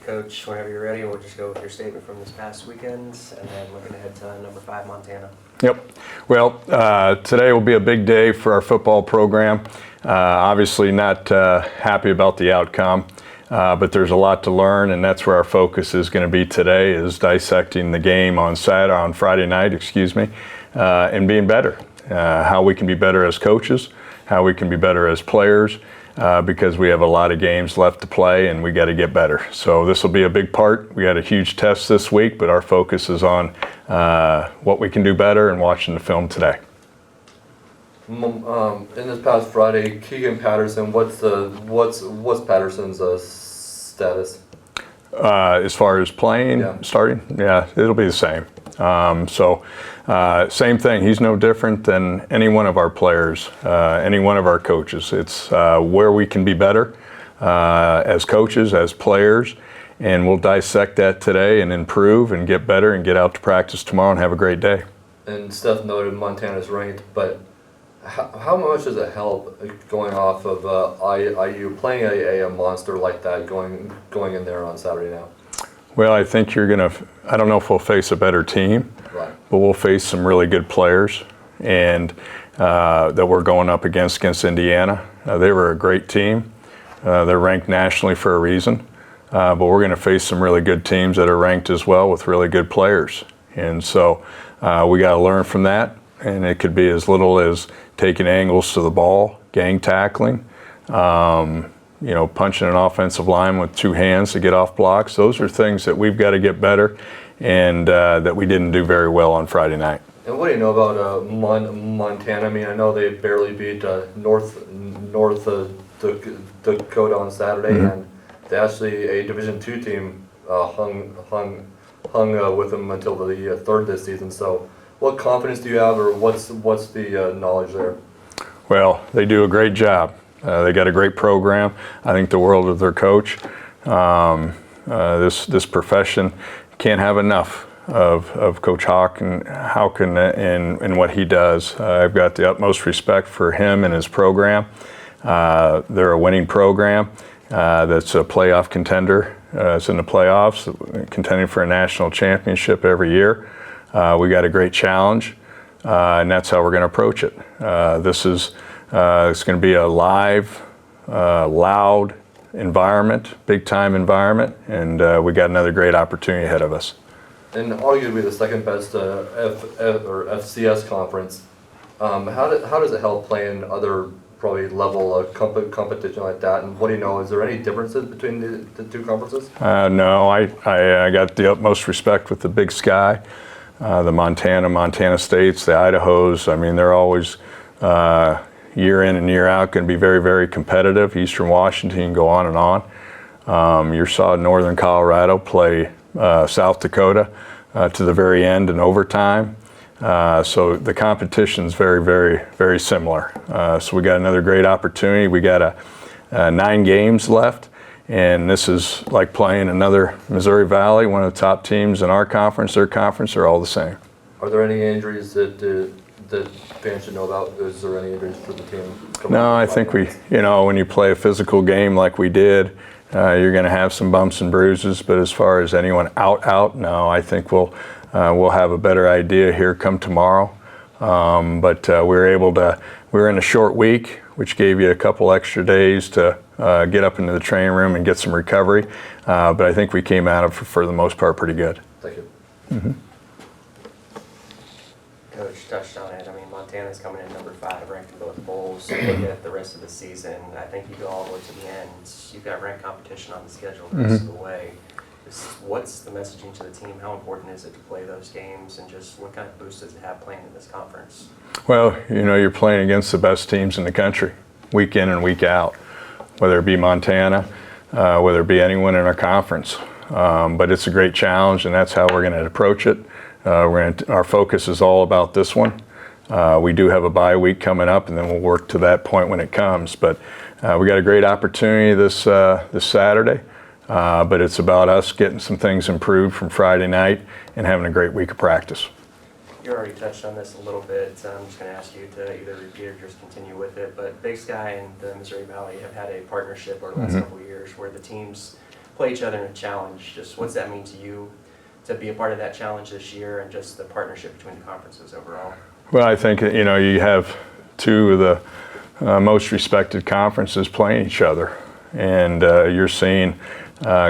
Coach, whenever you're ready, we'll just go with your statement from this past weekend, and then looking ahead to number 5, Montana. Yep. Well, today will be a big day for our football program. Obviously not happy about the outcome, but there's a lot to learn, and that's where our focus is going to be today, is dissecting the game on Friday night, and being better. How we can be better as coaches, how we can be better as players, because we have a lot of games left to play and we got to get better. So this will be a big part. We had a huge test this week, but our focus is on what we can do better and watching the film today. In this past Friday, Keegan Patterson, what's Patterson's status? As far as playing, starting, it'll be the same. Same thing. He's no different than any one of our players, any one of our coaches. It's where we can be better as coaches, as players, and we'll dissect that today and improve and get better and get out to practice tomorrow and have a great day. And Steph noted Montana's ranked, but how much does it help going off of IU playing a monster like that going in there on Saturday now? Well, I think I don't know if we'll face a better team, right, but we'll face some really good players, and that we're going up against Indiana. They were a great team. They're ranked nationally for a reason, but we're going to face some really good teams that are ranked as well with really good players. And so we got to learn from that, and it could be as little as taking angles to the ball, gang tackling, punching an offensive line with two hands to get off blocks. Those are things that we've got to get better, and that we didn't do very well on Friday night. And what do you know about Montana? I mean, I know they barely beat North Dakota on Saturday, and they actually, a Division II team, hung with them until the third this season. So what confidence do you have, or what's the knowledge there? Well, they do a great job. They got a great program. I think the world of their coach. This profession can't have enough of Coach Hawken and what he does. I've got the utmost respect for him and his program. They're a winning program that's a playoff contender. It's in the playoffs, contending for a national championship every year. We got a great challenge, and that's how we're going to approach it. It's going to be a live, loud environment, big-time environment, and we got another great opportunity ahead of us. And arguably the second best FCS conference. How does it help playing other probably level of competition like that? And what do you know? Is there any differences between the two conferences? No, I got the utmost respect with the Big Sky, the Montana States, the Idahos. I mean, they're always year in and year out going to be very, very competitive. Eastern Washington, go on and on. You saw Northern Colorado play South Dakota to the very end in overtime. So the competition's very, very, very similar. So we got another great opportunity. We got 9 games left, and this is like playing another Missouri Valley, one of the top teams in our conference. Their conference are all the same. Are there any injuries that fans should know about? Is there any injuries for the team? No, I think when you play a physical game like we did, you're going to have some bumps and bruises. But as far as anyone out, no, I think we'll have a better idea here come tomorrow. But we were in a short week, which gave you a couple extra days to get up into the training room and get some recovery. But I think we came out of it for the most part pretty good. Thank you. Mm-hmm. Coach touched on it. I mean, Montana's coming in number 5, ranked in both bowls. Look at the rest of the season. I think you go all the way to the end. You've got ranked competition on the schedule the rest of the way. What's the messaging to the team? How important is it to play those games, and just what kind of boost does it have playing in this conference? Well, you're playing against the best teams in the country, week in and week out, whether it be Montana, whether it be anyone in our conference. But it's a great challenge, and that's how we're going to approach it. Our focus is all about this one. We do have a bye week coming up, and then we'll work to that point when it comes. But we got a great opportunity this Saturday. But it's about us getting some things improved from Friday night and having a great week of practice. You already touched on this a little bit. I'm just going to ask you to either repeat or just continue with it. But Big Sky and the Missouri Valley have had a partnership over the last couple of years where the teams play each other in a challenge. Just what's that mean to you to be a part of that challenge this year and just the partnership between the conferences overall? Well, I think, you know, you have two of the most respected conferences playing each other, and you're seeing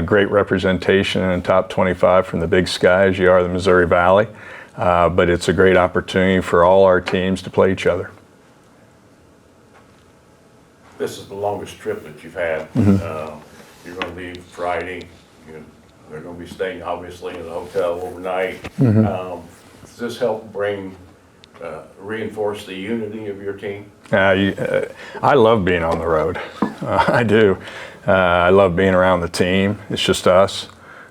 great representation in the top 25 from the Big Sky as you are the Missouri Valley, but it's a great opportunity for all our teams to play each other. This is the longest trip that you've had. You're going to leave Friday. They're going to be staying obviously in the hotel overnight. Does this help reinforce the unity of your team? I love being on the road. I do. I love being around the team. It's just us.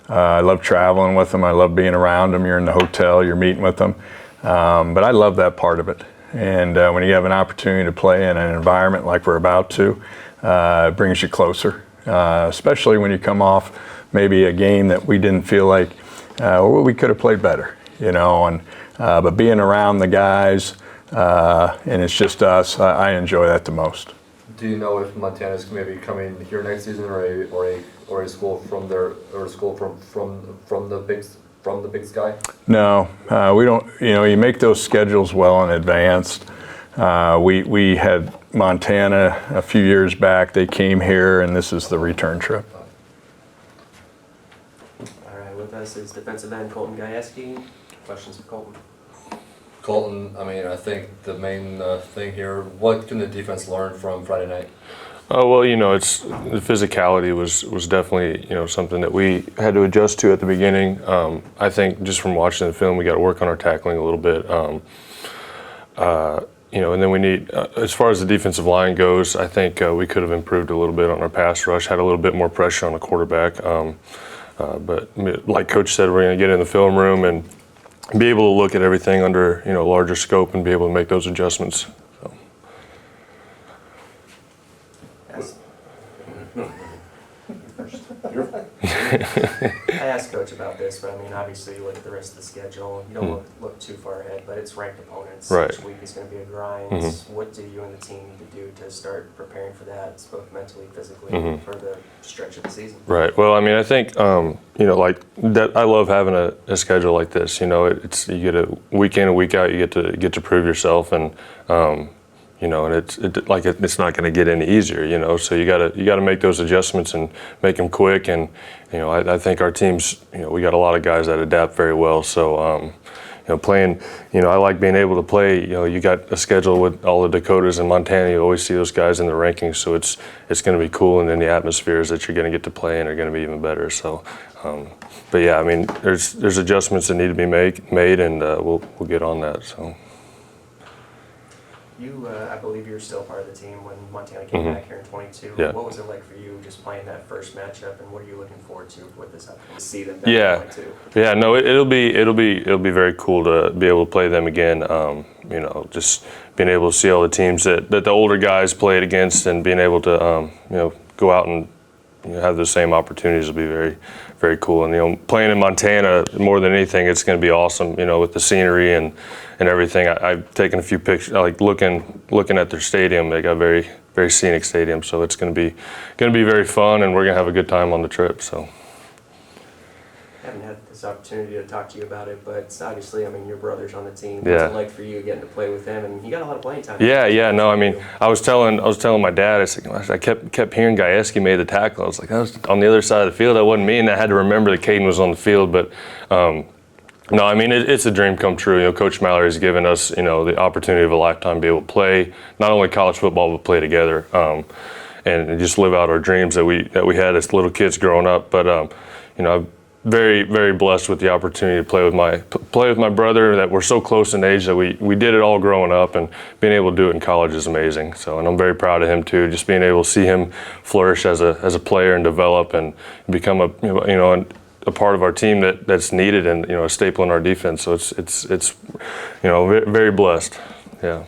I love traveling with them. I love being around them. You're in the hotel, you're meeting with them. But I love that part of it. And when you have an opportunity to play in an environment like we're about to, it brings you closer, especially when you come off maybe a game that we didn't feel like we could have played better, you know. And but being around the guys and it's just us, I enjoy that the most. Do you know if Montana's maybe coming here next season, or a school from there, or a school from the Big Sky? No, we don't. You know, you make those schedules well in advance. We had Montana a few years back. They came here, and this is the return trip. All right, with us is defensive end Colton Gajewski. Questions for Colton? Colton, I mean, I think the main thing here, what can the defense learn from Friday night? Oh, well, you know, it's the physicality was definitely, you know, something that we had to adjust to at the beginning. I think just from watching the film, we got to work on our tackling a little bit. You know, and then we need, as far as the defensive line goes, I think we could have improved a little bit on our pass rush, had a little bit more pressure on the quarterback. But like Coach said, we're going to get in the film room and be able to look at everything under, you know, larger scope and be able to make those adjustments. So. I asked Coach about this, but I mean, obviously, you look at the rest of the schedule. You don't look too far ahead, but it's ranked opponents. Right. Each week is going to be a grind. What do you and the team need to do to start preparing for that, both mentally, physically, for the stretch of the season? Right. Well, I mean, I think you know, like that. I love having a schedule like this. You know, it's you get a week in, a week out. You get to prove yourself, and you know, and it's not going to get any easier. You know, so you gotta make those adjustments and make them quick. And you know, I think our teams, you know, we got a lot of guys that adapt very well. So you know, playing, you know, I like being able to play. You know, you got a schedule with all the Dakotas and Montana. You always see those guys in the rankings, so it's going to be cool. And then the atmospheres that you're going to get to play in are going to be even better. So, but yeah, I mean, there's adjustments that need to be made, and we'll get on that. So. You, I believe you're still part of the team when Montana came back here in 22. Yeah. What was it like for you just playing that first matchup, and what are you looking forward to with this upcoming season? Yeah, 22? yeah. No, it'll be very cool to be able to play them again. You know, just being able to see all the teams that the older guys played against, and being able to you know, go out and, you know, have the same opportunities will be very, very cool. And you know, playing in Montana, more than anything, it's going to be awesome. You know, with the scenery and everything. I've taken a few pictures, like looking at their stadium. They got a very, very scenic stadium, so it's going to be very fun, and we're going to have a good time on the trip. So. I haven't had this opportunity to talk to you about it, but obviously, I mean, your brother's on the team. Yeah. What's it like for you getting to play with him? And you got a lot of playing time. Yeah. No, I mean, I was telling my dad. I said, I kept hearing Gajewski made the tackle. I was like, that was on the other side of the field. That wasn't me, and I had to remember that Caden was on the field. But no, I mean, it's a dream come true. You know, Coach Mallory has given us, you know, the opportunity of a lifetime to be able to play not only college football but play together, and just live out our dreams that we had as little kids growing up. But you know, I'm very, very blessed with the opportunity to play with my brother. That we're so close in age that we did it all growing up, and being able to do it in college is amazing. So, and I'm very proud of him too. Just being able to see him flourish as a player and develop and become a part of our team that's needed, and, you know, a staple in our defense. So it's you know, very blessed. Yeah.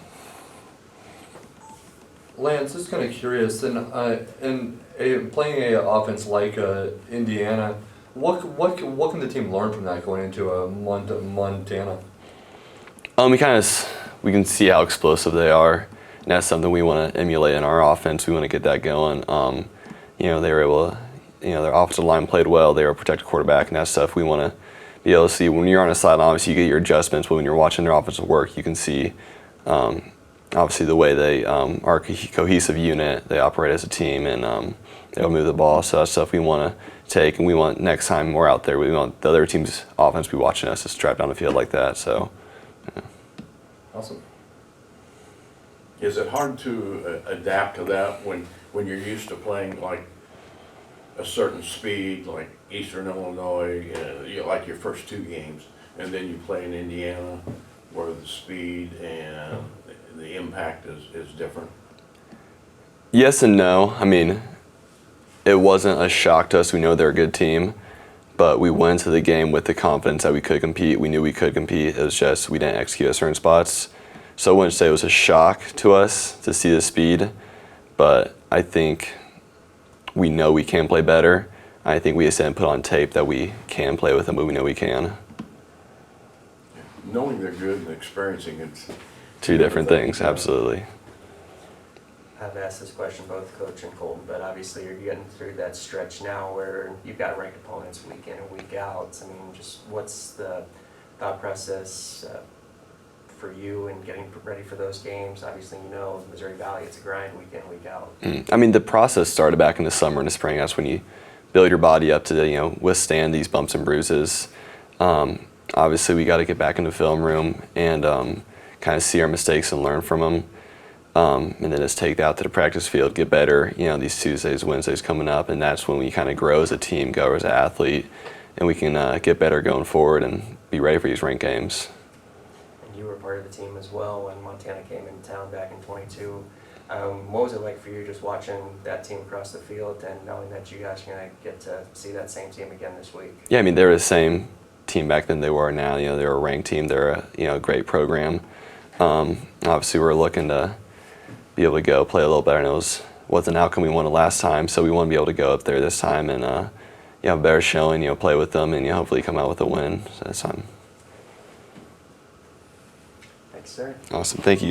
Lance, just kind of curious, in playing a offense like Indiana, what can the team learn from that going into Montana? We can see how explosive they are, and that's something we want to emulate in our offense. We want to get that going. You know, they were able to their offensive line played well. They were a protected quarterback, and that stuff we want to be able to see. When you're on a sideline, obviously you get your adjustments, but when you're watching their offensive work, you can see obviously the way they are a cohesive unit. They operate as a team, and they'll move the ball. So that's stuff we want to take, and we want next time we're out there, we want the other team's offense to be watching us just drive down the field like that. So, yeah. Awesome. Is it hard to adapt to that when you're used to playing like a certain speed, like Eastern Illinois, like your first 2 games, and then you play in Indiana where the speed and the impact is different? Yes and no. I mean, it wasn't a shock to us. We know they're a good team, but we went into the game with the confidence that we could compete. We knew we could compete. It was just we didn't execute at certain spots. So I wouldn't say it was a shock to us to see the speed, but I think we know we can play better. I think we just didn't put on tape that we can play with them, but we know we can. Knowing they're good and experiencing it's Two different things, absolutely. I've asked this question both Coach and Colton, but obviously you're getting through that stretch now where you've got ranked opponents week in and week out. I mean, just what's the thought process for you in getting ready for those games? Obviously, Missouri Valley, it's a grind week in, week out. I mean, the process started back in the summer and the spring. That's when you build your body up to, withstand these bumps and bruises. Obviously, we got to get back in the film room and kind of see our mistakes and learn from them. And then just take that out to the practice field, get better, these Tuesdays, Wednesdays coming up, and that's when we kind of grow as a team, grow as an athlete, and we can get better going forward and be ready for these ranked games. And you were part of the team as well when Montana came into town back in '22. What was it like for you just watching that team across the field and knowing that you guys are going to get to see that same team again this week? Yeah, I mean, they were the same team back then they were now. They're a ranked team. They're a great program. Obviously, we're looking to be able to go play a little better, and it wasn't an outcome we wanted last time, so we want to be able to go up there this time and have a better showing, play with them, and hopefully come out with a win this time. Thanks, sir. Awesome. Thank you.